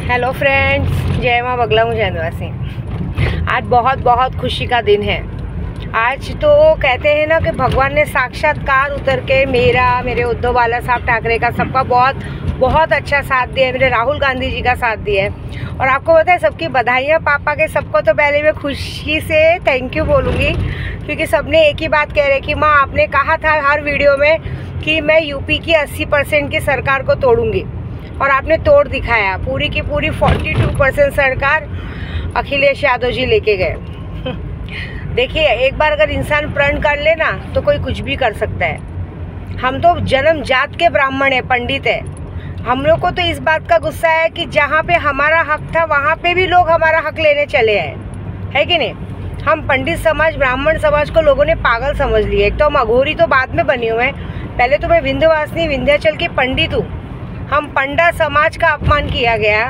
Hello friends, जय माँ बगला मुझे निवासी। आज बहुत बहुत खुशी का दिन है। आज तो कहते हैं ना कि भगवान ने साक्षात्कार उतर के मेरे उद्धव बाला साहब ठाकरे का, सबका बहुत बहुत अच्छा साथ दिया है, मेरे राहुल गांधी जी का साथ दिया है। और आपको पता है, सबकी बधाइयाँ पापा के। सबको तो पहले मैं खुशी से थैंक यू बोलूँगी, क्योंकि सबने एक ही बात कह रहे कि माँ आपने कहा था हर वीडियो में कि मैं यूपी की 80% की सरकार को तोड़ूंगी, और आपने तोड़ दिखाया। पूरी की पूरी 42% सरकार अखिलेश यादव जी लेके गए। देखिए, एक बार अगर इंसान प्रण कर ले ना तो कोई कुछ भी कर सकता है। हम तो जन्म जात के ब्राह्मण है, पंडित है। हम लोग को तो इस बात का गुस्सा है कि जहाँ पे हमारा हक था वहाँ पे भी लोग हमारा हक लेने चले आए, है कि नहीं। हम पंडित समाज, ब्राह्मण समाज को लोगों ने पागल समझ लिया। एक तो हम अघोरी तो बाद में बने हुए हैं, पहले तो मैं विंध्यवासिनी विंध्याचल की पंडित हूँ। हम पंडा समाज का अपमान किया गया।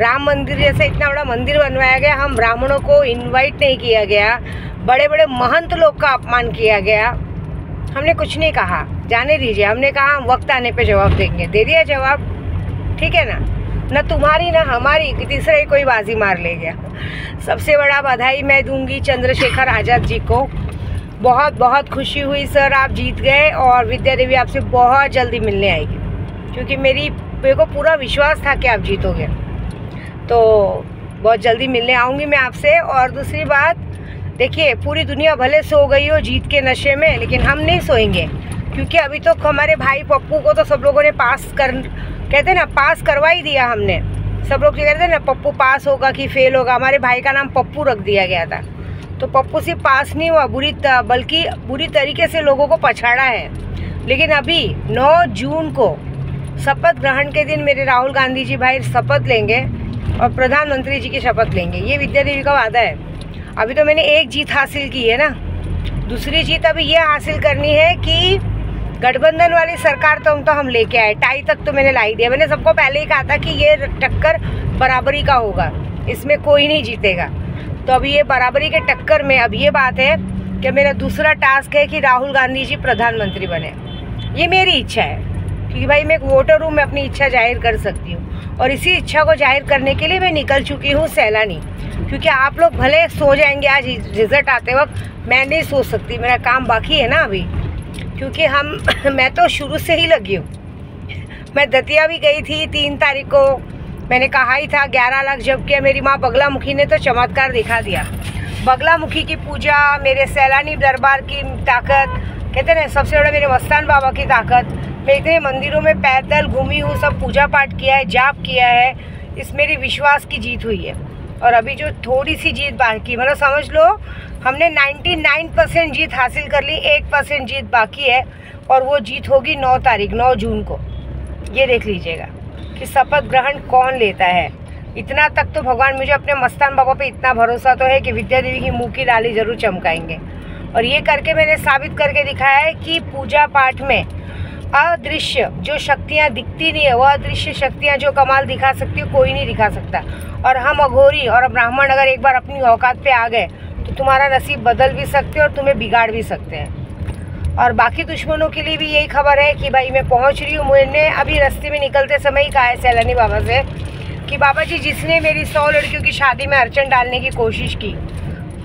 राम मंदिर जैसे इतना बड़ा मंदिर बनवाया गया, हम ब्राह्मणों को इनवाइट नहीं किया गया। बड़े बड़े महंत लोग का अपमान किया गया। हमने कुछ नहीं कहा, जाने दीजिए। हमने कहा हम वक्त आने पे जवाब देंगे। दे दिया जवाब, ठीक है ना। न तुम्हारी न हमारी, तीसरा ही कोई बाजी मार ले गया। सबसे बड़ा बधाई मैं दूंगी चंद्रशेखर आज़ाद जी को। बहुत बहुत खुशी हुई सर, आप जीत गए। और विद्या देवी आपसे बहुत जल्दी मिलने आएगी, क्योंकि मेरे को पूरा विश्वास था कि आप जीतोगे। तो बहुत जल्दी मिलने आऊँगी मैं आपसे। और दूसरी बात, देखिए, पूरी दुनिया भले सो गई हो जीत के नशे में, लेकिन हम नहीं सोएंगे, क्योंकि अभी तो हमारे भाई पप्पू को तो सब लोगों ने कहते हैं ना, पास करवा ही दिया हमने। सब लोग कहते हैं ना, पप्पू पास होगा कि फेल होगा। हमारे भाई का नाम पप्पू रख दिया गया था। तो पप्पू सिर्फ पास नहीं हुआ, बल्कि बुरी तरीके से लोगों को पछाड़ा है। लेकिन अभी 9 जून को शपथ ग्रहण के दिन मेरे राहुल गांधी जी भाई शपथ लेंगे और प्रधानमंत्री जी की शपथ लेंगे। ये विद्या देवी का वादा है। अभी तो मैंने एक जीत हासिल की है ना, दूसरी जीत अभी ये हासिल करनी है कि गठबंधन वाली सरकार तो हम लेके आए। टाई तक तो मैंने लाई दिया। मैंने सबको पहले ही कहा था कि ये टक्कर बराबरी का होगा, इसमें कोई नहीं जीतेगा। तो अभी ये बराबरी के टक्कर में अब ये बात है कि मेरा दूसरा टास्क है कि राहुल गांधी जी प्रधानमंत्री बने। ये मेरी इच्छा है, क्योंकि भाई मैं एक वोटर हूँ, मैं अपनी इच्छा जाहिर कर सकती हूँ। और इसी इच्छा को जाहिर करने के लिए मैं निकल चुकी हूँ सैलानी। क्योंकि आप लोग भले सो जाएंगे आज रिजल्ट आते वक्त, मैं नहीं सो सकती, मेरा काम बाकी है ना अभी। क्योंकि मैं तो शुरू से ही लगी हूँ। मैं दतिया भी गई थी 3 तारीख को। मैंने कहा ही था 11 लाख जब किया। मेरी माँ बगला मुखी ने तो चमत्कार दिखा दिया। बगला मुखी की पूजा, मेरे सैलानी दरबार की ताकत, कहते हैं सबसे बड़ा मेरे मस्तान बाबा की ताकत। मैं इतने मंदिरों में पैदल घूमी हूँ, सब पूजा पाठ किया है, जाप किया है। इस मेरी विश्वास की जीत हुई है। और अभी जो थोड़ी सी जीत बाकी, मतलब समझ लो हमने 99% जीत हासिल कर ली, 1% जीत बाकी है। और वो जीत होगी 9 जून को। ये देख लीजिएगा कि शपथ ग्रहण कौन लेता है। इतना तक तो भगवान, मुझे अपने मस्तान बाबा पे इतना भरोसा तो है कि विद्या देवी की मुँह की डाली ज़रूर चमकाएंगे। और ये करके मैंने साबित करके दिखाया है कि पूजा पाठ में अदृश्य जो शक्तियाँ दिखती नहीं है, वह अदृश्य शक्तियाँ जो कमाल दिखा सकती है, कोई नहीं दिखा सकता। और हम अघोरी और ब्राह्मण अगर एक बार अपनी औकात पे आ गए तो तुम्हारा नसीब बदल भी सकते हैं और तुम्हें बिगाड़ भी सकते हैं। और बाकी दुश्मनों के लिए भी यही खबर है कि भाई मैं पहुंच रही हूँ। मैंने अभी रास्ते में निकलते समय ही कहा है सैलानी बाबा से कि बाबा जी, जिसने मेरी 100 लड़कियों की शादी में अड़चन डालने की कोशिश की,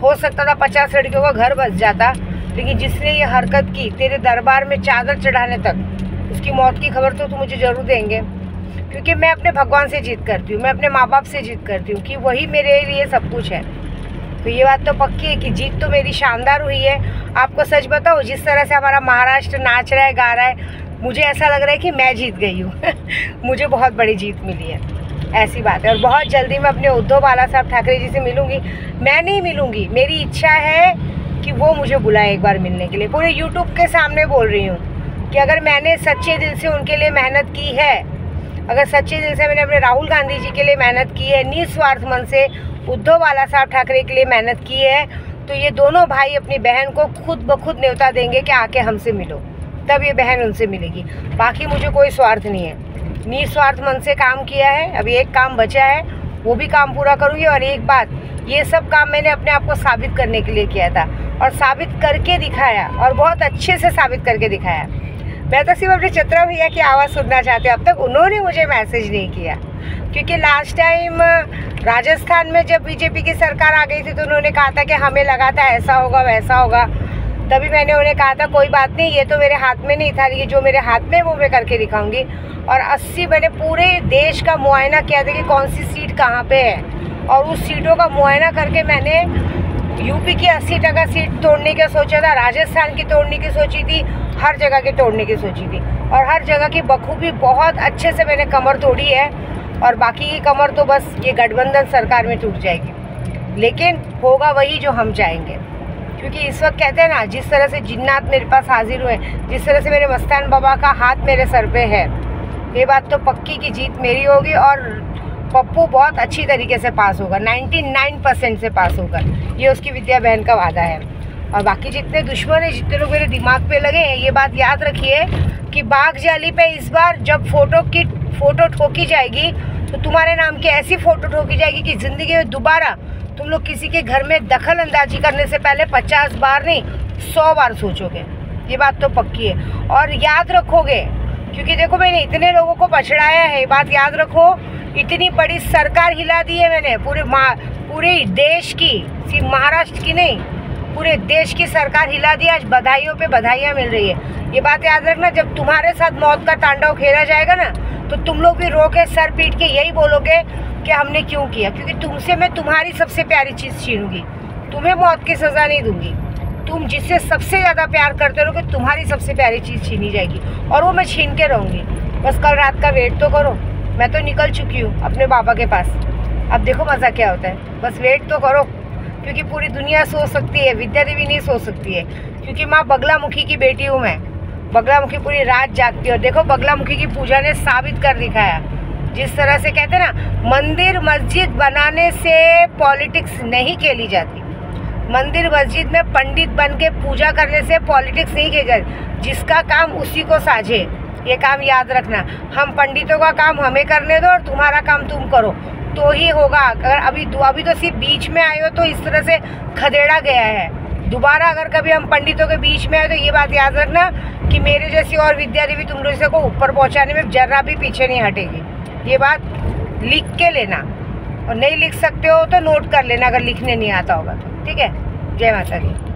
हो सकता था 50 लड़कियों का घर बस जाता, लेकिन जिसने ये हरकत की तेरे दरबार में चादर चढ़ाने तक, उसकी मौत की खबर तो मुझे ज़रूर देंगे। क्योंकि मैं अपने भगवान से जिद करती हूँ, मैं अपने माँ बाप से जिद करती हूँ कि वही मेरे लिए सब कुछ है। तो ये बात तो पक्की है कि जीत तो मेरी शानदार हुई है। आपको सच बताओ, जिस तरह से हमारा महाराष्ट्र नाच रहा है, गा रहा है, मुझे ऐसा लग रहा है कि मैं जीत गई हूँ। मुझे बहुत बड़ी जीत मिली है, ऐसी बात है। और बहुत जल्दी मैं अपने उद्धव बाला साहब ठाकरे जी से मिलूँगी। मैं नहीं मिलूँगी, मेरी इच्छा है कि वो मुझे बुलाए एक बार मिलने के लिए। पूरे यूट्यूब के सामने बोल रही हूँ कि अगर मैंने सच्चे दिल से उनके लिए मेहनत की है, अगर सच्चे दिल से मैंने अपने राहुल गांधी जी के लिए मेहनत की है, निस्वार्थ मन से उद्धव बाला साहब ठाकरे के लिए मेहनत की है, तो ये दोनों भाई अपनी बहन को खुद ब खुद न्योता देंगे कि आके हमसे मिलो, तब ये बहन उनसे मिलेगी। बाकी मुझे कोई स्वार्थ नहीं है, निस्वार्थ मन से काम किया है। अभी एक काम बचा है, वो भी काम पूरा करूँगी। और एक बात, ये सब काम मैंने अपने आप को साबित करने के लिए किया था, और साबित करके दिखाया, और बहुत अच्छे से साबित करके दिखाया। मैं तो सिर्फ अपने चित्रा भैया की आवाज़ सुनना चाहती हूँ। अब तक उन्होंने मुझे मैसेज नहीं किया। क्योंकि लास्ट टाइम राजस्थान में जब बीजेपी की सरकार आ गई थी तो उन्होंने कहा था कि हमें लगा था ऐसा होगा वैसा होगा। तभी मैंने उन्हें कहा था कोई बात नहीं, ये तो मेरे हाथ में नहीं था, ये जो मेरे हाथ में वो मैं करके दिखाऊंगी। और 80 मैंने पूरे देश का मुआयना किया था कि कौन सी सीट कहाँ पे है, और उस सीटों का मुआयना करके मैंने यूपी की 80% सीट तोड़ने का सोचा था, राजस्थान की तोड़ने की सोची थी, हर जगह की तोड़ने की सोची थी, और हर जगह की बखूबी बहुत अच्छे से मैंने कमर तोड़ी है। और बाकी की कमर तो बस ये गठबंधन सरकार में टूट जाएगी, लेकिन होगा वही जो हम चाहेंगे। क्योंकि इस वक्त कहते हैं ना, जिस तरह से जिन्नात मेरे पास हाजिर हुए, जिस तरह से मेरे मस्तान बाबा का हाथ मेरे सर पे है, ये बात तो पक्की की जीत मेरी होगी। और पप्पू बहुत अच्छी तरीके से पास होगा, 99% से पास होगा, ये उसकी विद्या बहन का वादा है। और बाकी जितने दुश्मन हैं, जितने लोग मेरे दिमाग पे लगे हैं, ये बात याद रखिए कि बाग जाली पे इस बार जब फ़ोटो ठोकी जाएगी तो तुम्हारे नाम की ऐसी फ़ोटो ठोकी जाएगी कि ज़िंदगी में दोबारा तुम लोग किसी के घर में दखल अंदाजी करने से पहले 50 बार नहीं 100 बार सोचोगे, ये बात तो पक्की है। और याद रखोगे, क्योंकि देखो मैंने इतने लोगों को पछड़ाया है, बात याद रखो, इतनी बड़ी सरकार हिला दी है मैंने पूरे देश की, सिर्फ महाराष्ट्र की नहीं, पूरे देश की सरकार हिला दी। आज बधाइयों पे बधाइयाँ मिल रही है। ये बात याद रखना, जब तुम्हारे साथ मौत का तांडव खेला जाएगा ना, तो तुम लोग भी रो के सर पीट के यही बोलोगे कि हमने क्यों किया, क्योंकि तुमसे मैं तुम्हारी सबसे प्यारी चीज़ छीनूंगी, तुम्हें मौत की सज़ा नहीं दूंगी। तुम जिससे सबसे ज़्यादा प्यार करते रहोगे, तुम्हारी सबसे प्यारी चीज़ छीनी जाएगी, और वो मैं छीन के रहूँगी। बस कल रात का वेट तो करो, मैं तो निकल चुकी हूँ अपने बाबा के पास, अब देखो मज़ा क्या होता है। बस वेट तो करो, क्योंकि पूरी दुनिया सो सकती है, विद्या देवी नहीं सो सकती है, क्योंकि माँ बगलामुखी की बेटी हूँ मैं। बगलामुखी पूरी रात जागती है, और देखो बगलामुखी की पूजा ने साबित कर दिखाया। जिस तरह से कहते हैं ना, मंदिर मस्जिद बनाने से पॉलिटिक्स नहीं खेली जाती, मंदिर मस्जिद में पंडित बन के पूजा करने से पॉलिटिक्स नहीं खेली जाती। जिसका काम उसी को साझे, ये काम याद रखना। हम पंडितों का काम हमें करने दो और तुम्हारा काम तुम करो, तो ही होगा। अगर अभी तो सिर्फ बीच में आए हो तो इस तरह से खदेड़ा गया है। दोबारा अगर कभी हम पंडितों के बीच में आए तो ये बात याद रखना कि मेरे जैसी और विद्या देवी तुम जैसे को ऊपर पहुंचाने में जर्रा भी पीछे नहीं हटेगी। ये बात लिख के लेना, और नहीं लिख सकते हो तो नोट कर लेना अगर लिखने नहीं आता होगा तो। ठीक है, जय माता दी।